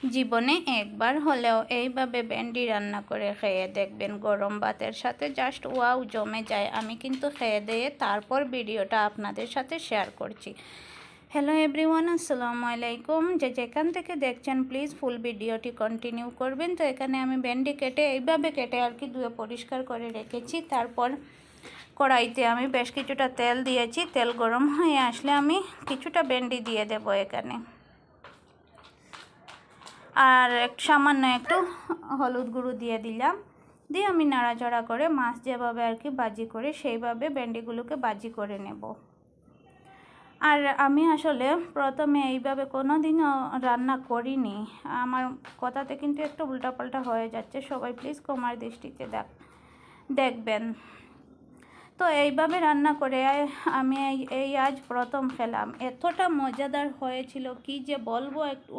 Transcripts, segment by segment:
জীবনে একবার হলেও এইভাবে ভেন্ডি রান্না করে খেয়ে দেখবেন, গরম ভাতের সাথে জাস্ট ওয়াও জমে যায়। আমি কিন্তু খেয়ে দিয়ে তারপর ভিডিওটা আপনাদের সাথে শেয়ার করছি। হ্যালো এভরিওয়ান, আসসালামু আলাইকুম। যেখান থেকে দেখছেন প্লিজ ফুল ভিডিওটি কন্টিনিউ করবেন। তো এখানে আমি ভেন্ডি কেটে এইভাবে কেটে আর কি ধুয়ে পরিষ্কার করে রেখেছি। তারপর কড়াইতে আমি বেশ কিছুটা তেল দিয়েছি। তেল গরম হয়ে আসলে আমি কিছুটা ভেন্ডি দিয়ে দেব এখানে, আর সামান্য একটু হলুদ গুঁড়ো দিয়ে দিলাম। দিয়ে আমি নাড়াচাড়া করে মাছ যেভাবে আর কি ভাজি করে সেইভাবে ভেন্ডিগুলোকে ভাজি করে নেব। আর আমি আসলে প্রথমে এইভাবে কোনো দিনও রান্না করিনি। আমার কথাতে কিন্তু একটু উল্টাপাল্টা হয়ে যাচ্ছে, সবাই প্লিজ ক্ষমার দৃষ্টিতে দেখবেন। তো এইভাবে রান্না করে আমি এই আজ প্রথম খেলাম, এতটা মজাদার হয়েছিল কি যে বলবো। একটু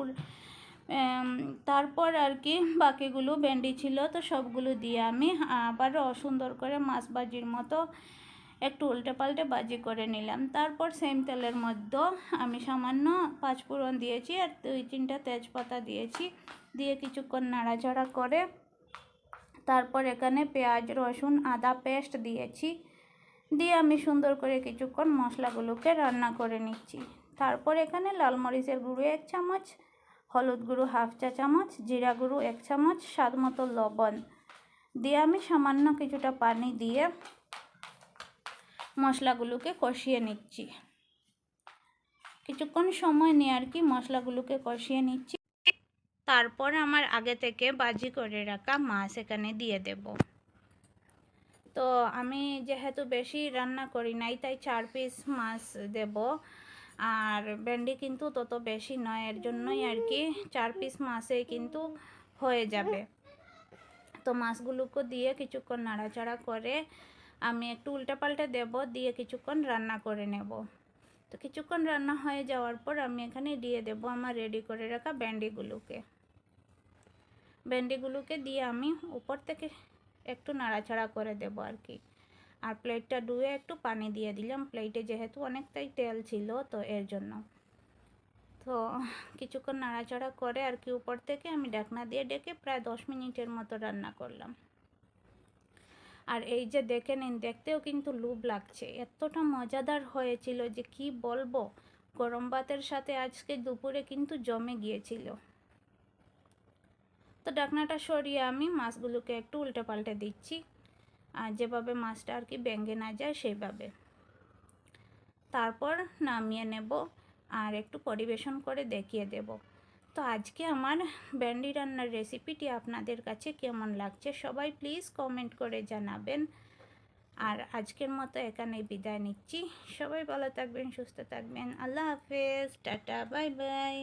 তারপর আর কি বাকিগুলো ভেন্ডি ছিল, তো সবগুলো দিয়ে আমি আবারও সুন্দর করে মাছ ভাজির মতো একটু উল্টে পাল্টে ভাজি করে নিলাম। তারপর সেম তেলের মধ্যে আমি সামান্য পাঁচফোড়ন দিয়েছি আর 2-3টা তেজপাতা দিয়েছি। দিয়ে কিছুক্ষণ নাড়াচাড়া করে তারপর এখানে পেঁয়াজ রসুন আদা পেস্ট দিয়েছি। দিয়ে আমি সুন্দর করে কিছুক্ষণ মশলাগুলোকে রান্না করে নিচ্ছি। তারপর এখানে লাল মরিচের গুঁড়ো 1 চামচ, হলুদ গুঁড়ো 1/2 চা চামচ, জিরা গুঁড়ো 1 চামচ, স্বাদ মতো লবণ দিয়ে আমি সামান্য কিছুটা পানি দিয়ে মশলাগুলোকে কষিয়ে নিচ্ছি। কিছুক্ষণ সময় নিয়ে আর কি মশলাগুলোকে কষিয়ে নিচ্ছি। তারপর আমার আগে থেকে ভাজি করে রাখা মাছ এখানে দিয়ে দেব। তো আমি যেহেতু বেশি রান্না করি নাই তাই 4 পিস মাছ দেব, আর ভেন্ডি কিন্তু তত বেশি নয়, এর জন্যই আর কি 4 পিস মাছেই কিন্তু হয়ে যাবে। তো মাছগুলোকে দিয়ে কিছুক্ষণ নাড়াচাড়া করে আমি একটু উল্টাপাল্টা দেব, দিয়ে কিছুক্ষণ রান্না করে নেব। তো কিছুক্ষণ রান্না হয়ে যাওয়ার পর আমি এখানে দিয়ে দেব আমার রেডি করে রাখা ভেন্ডিগুলোকে দিয়ে আমি উপর থেকে একটু নাড়াচাড়া করে দেব আর কি। আর প্লেটটা ধুয়ে একটু পানি দিয়ে দিলাম, প্লেটে যেহেতু অনেকটাই তেল ছিল তো এর জন্য। তো কিছুক্ষণ নাড়াচাড়া করে আর কি উপর থেকে আমি ঢাকনা দিয়ে ডেকে প্রায় 10 মিনিটের মতো রান্না করলাম। আর এই যে দেখে নিন, দেখতেও কিন্তু লোভ লাগছে, এতটা মজাদার হয়েছিল যে কি বলবো। গরম ভাতের সাথে আজকে দুপুরে কিন্তু জমে গিয়েছিল। তো ঢাকনাটা সরিয়ে আমি মাছগুলোকে একটু উল্টে পাল্টে দিচ্ছি, আর যেভাবে মাছটা আর কি ভেঙে না যায় সেইভাবে। তারপর নামিয়ে নেব আর একটু পরিবেশন করে দেখিয়ে দেব। তো আজকে আমার ভেন্ডি রান্নার রেসিপিটি আপনাদের কাছে কেমন লাগছে সবাই প্লিজ কমেন্ট করে জানাবেন। আর আজকের মতো এখানেই বিদায় নিচ্ছি। সবাই ভালো থাকবেন, সুস্থ থাকবেন। আল্লাহ হাফেজ, টাটা, বাই বাই।